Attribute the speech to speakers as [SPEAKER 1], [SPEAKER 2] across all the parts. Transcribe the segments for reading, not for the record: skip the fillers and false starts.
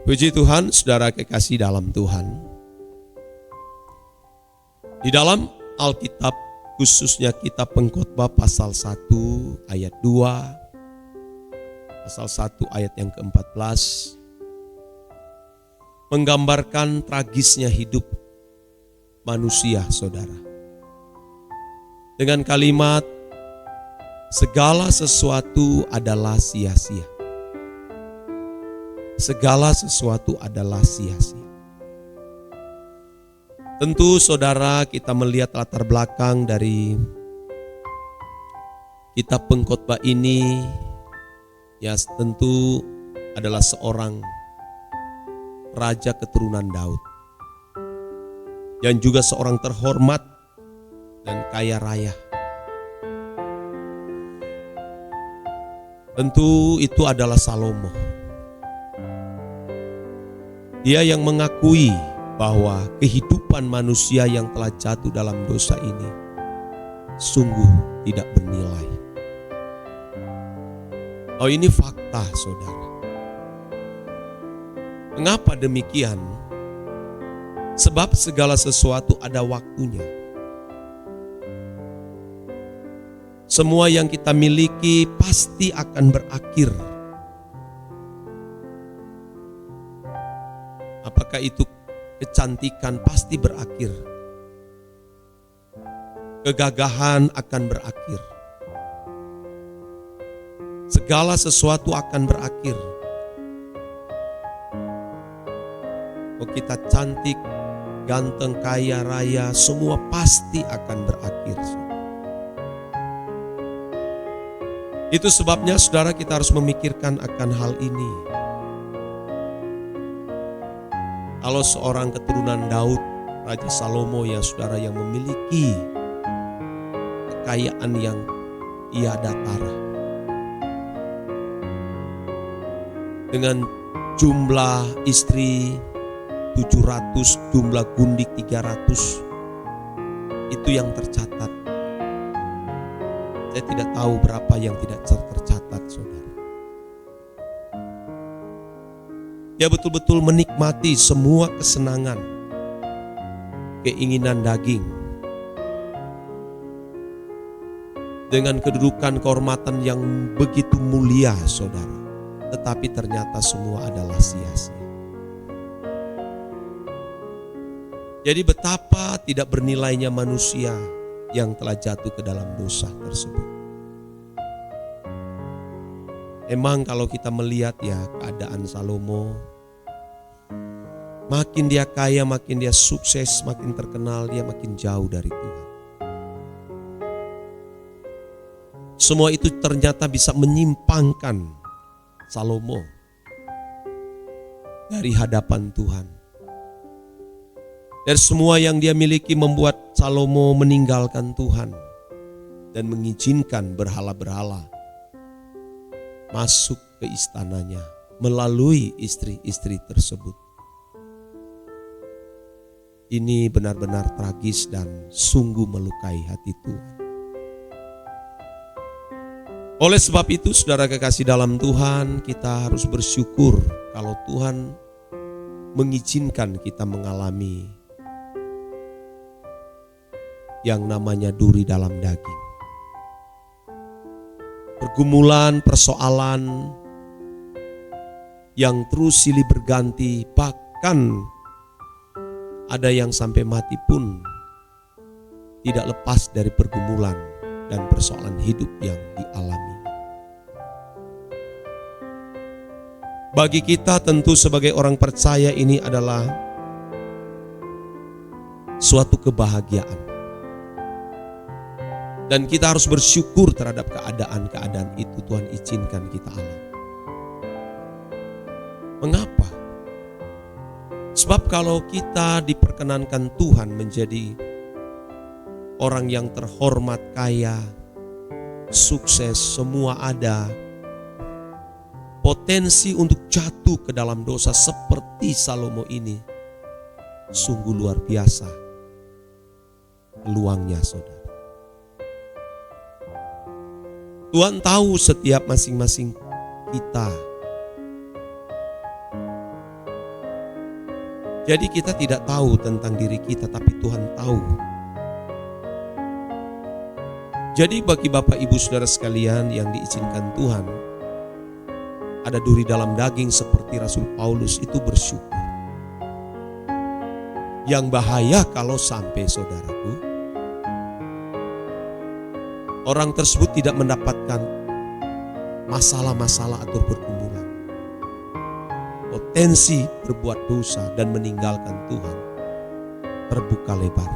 [SPEAKER 1] Puji Tuhan, saudara kekasih dalam Tuhan. Di dalam Alkitab, khususnya kitab Pengkhotbah pasal 1 ayat 2, pasal 1 ayat yang ke-14, menggambarkan tragisnya hidup manusia, saudara. Dengan kalimat, segala sesuatu adalah sia-sia. Segala sesuatu adalah sia-sia. Tentu saudara, kita melihat latar belakang dari kitab Pengkhotbah ini, ya tentu adalah seorang raja keturunan Daud, dan juga seorang terhormat dan kaya raya. Tentu itu adalah Salomo. Dia yang mengakui bahwa kehidupan manusia yang telah jatuh dalam dosa ini sungguh tidak bernilai. Oh, ini fakta, saudara. Mengapa demikian? Sebab segala sesuatu ada waktunya. Semua yang kita miliki pasti akan berakhir. Apakah itu kecantikan, pasti berakhir. Kegagahan akan berakhir. Segala sesuatu akan berakhir. Oh, kita cantik, ganteng, kaya, raya, semua pasti akan berakhir. Itu sebabnya saudara, kita harus memikirkan akan hal ini. Kalau seorang keturunan Daud, Raja Salomo ya saudara, yang memiliki kekayaan yang tiada tara, dengan jumlah istri 700, jumlah gundik 300, itu yang tercatat. Saya tidak tahu berapa yang tidak tercatat, saudara. Dia betul-betul menikmati semua kesenangan, keinginan daging, dengan kedudukan kehormatan yang begitu mulia, saudara. Tetapi ternyata semua adalah sia-sia. Jadi betapa tidak bernilainya manusia yang telah jatuh ke dalam dosa tersebut. Emang kalau kita melihat ya keadaan Salomo, makin dia kaya, makin dia sukses, makin terkenal, dia makin jauh dari Tuhan. Semua itu ternyata bisa menyimpangkan Salomo dari hadapan Tuhan. Dan semua yang dia miliki membuat Salomo meninggalkan Tuhan dan mengizinkan berhala-berhala masuk ke istananya melalui istri-istri tersebut. Ini benar-benar tragis dan sungguh melukai hati Tuhan. Oleh sebab itu, saudara kekasih dalam Tuhan, kita harus bersyukur kalau Tuhan mengizinkan kita mengalami yang namanya duri dalam daging. Pergumulan, persoalan yang terus silih berganti, bahkan ada yang sampai mati pun tidak lepas dari pergumulan dan persoalan hidup yang dialami. Bagi kita tentu sebagai orang percaya ini adalah suatu kebahagiaan. Dan kita harus bersyukur terhadap keadaan-keadaan itu Tuhan izinkan kita alami. Mengapa? Sebab kalau kita diperkenankan Tuhan menjadi orang yang terhormat, kaya, sukses, semua ada, potensi untuk jatuh ke dalam dosa seperti Salomo ini sungguh luar biasa peluangnya, saudara. Tuhan tahu setiap masing-masing kita Jadi kita tidak tahu tentang diri kita, tapi Tuhan tahu. Jadi bagi Bapak Ibu Saudara sekalian yang diizinkan Tuhan ada duri dalam daging seperti Rasul Paulus, itu bersyukur. Yang bahaya kalau sampai saudaraku, orang tersebut tidak mendapatkan masalah-masalah atau pergumulan, potensi berbuat dosa dan meninggalkan Tuhan terbuka lebar.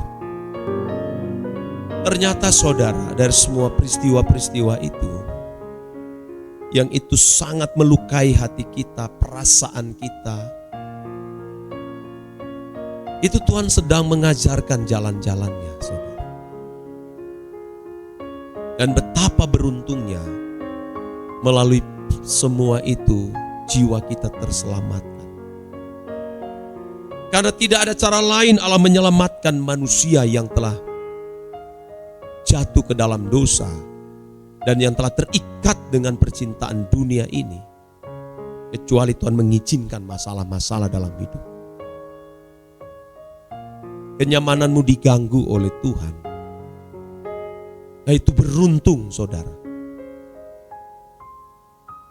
[SPEAKER 1] Ternyata saudara, dari semua peristiwa-peristiwa itu, yang itu sangat melukai hati kita, perasaan kita, itu Tuhan sedang mengajarkan jalan-jalannya, saudara. Dan betapa beruntungnya melalui semua itu jiwa kita terselamatkan. Karena tidak ada cara lain Allah menyelamatkan manusia yang telah jatuh ke dalam dosa dan yang telah terikat dengan percintaan dunia ini, kecuali Tuhan mengizinkan masalah-masalah dalam hidup. Kenyamananmu diganggu oleh Tuhan, nah itu beruntung saudara.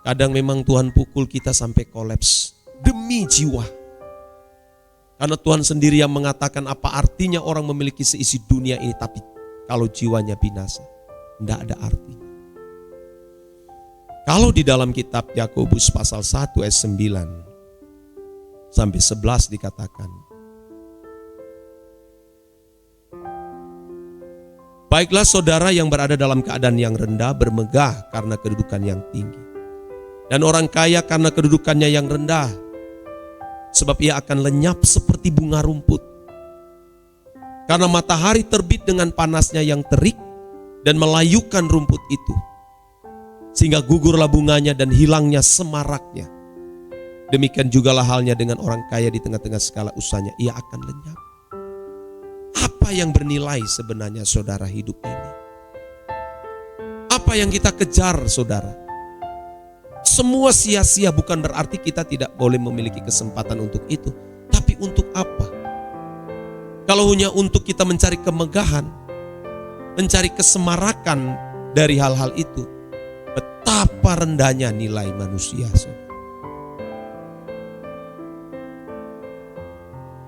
[SPEAKER 1] Kadang memang Tuhan pukul kita sampai kolaps demi jiwa. Karena Tuhan sendiri yang mengatakan apa artinya orang memiliki seisi dunia ini, tapi kalau jiwanya binasa, tidak ada artinya. Kalau di dalam kitab Yakobus pasal 1 ayat 9 sampai 11 dikatakan, baiklah saudara yang berada dalam keadaan yang rendah bermegah karena kedudukan yang tinggi. Dan orang kaya karena kedudukannya yang rendah, sebab ia akan lenyap seperti bunga rumput. Karena matahari terbit dengan panasnya yang terik dan melayukan rumput itu, sehingga gugurlah bunganya dan hilangnya semaraknya. Demikian jugalah halnya dengan orang kaya di tengah-tengah segala usahanya, ia akan lenyap. Apa yang bernilai sebenarnya saudara hidup ini? Apa yang kita kejar saudara? Semua sia-sia, bukan berarti kita tidak boleh memiliki kesempatan untuk itu. Tapi untuk apa? Kalau hanya untuk kita mencari kemegahan, mencari kesemarakan dari hal-hal itu, betapa rendahnya nilai manusia.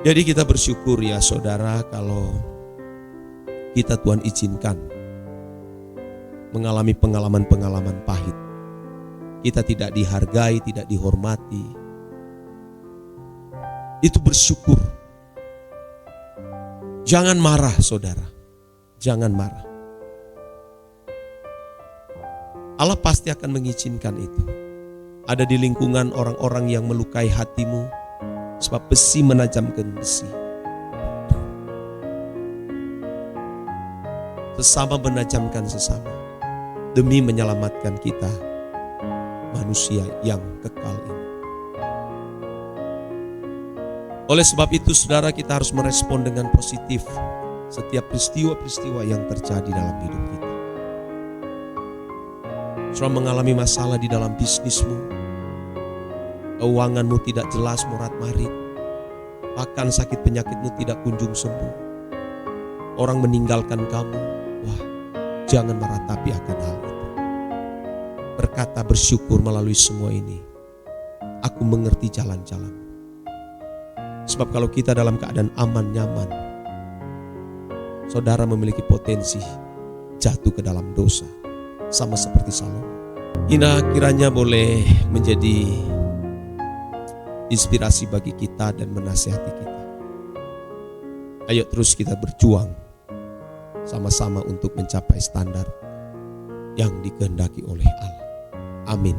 [SPEAKER 1] Jadi kita bersyukur ya saudara, kalau kita Tuhan izinkan mengalami pengalaman-pengalaman pahit. Kita tidak dihargai, tidak dihormati. Itu bersyukur. Jangan marah saudara, jangan marah. Allah pasti akan mengizinkan itu. Ada di lingkungan orang-orang yang melukai hatimu, sebab besi menajamkan besi. Sesama menajamkan sesama, demi menyelamatkan kita, manusia yang kekal ini. Oleh sebab itu saudara, kita harus merespon dengan positif setiap peristiwa-peristiwa yang terjadi dalam hidup kita. Saudara mengalami masalah di dalam bisnismu, keuanganmu tidak jelas morat-marit, bahkan sakit penyakitmu tidak kunjung sembuh, orang meninggalkan kamu, wah, jangan meratapi akan hal itu. Berkata bersyukur melalui semua ini, aku mengerti jalan-jalan. Sebab kalau kita dalam keadaan aman, nyaman, saudara memiliki potensi jatuh ke dalam dosa, sama seperti Salomo. Kiranya boleh menjadi inspirasi bagi kita dan menasihati kita. Ayo terus kita berjuang sama-sama untuk mencapai standar yang dikehendaki oleh Allah. Amin.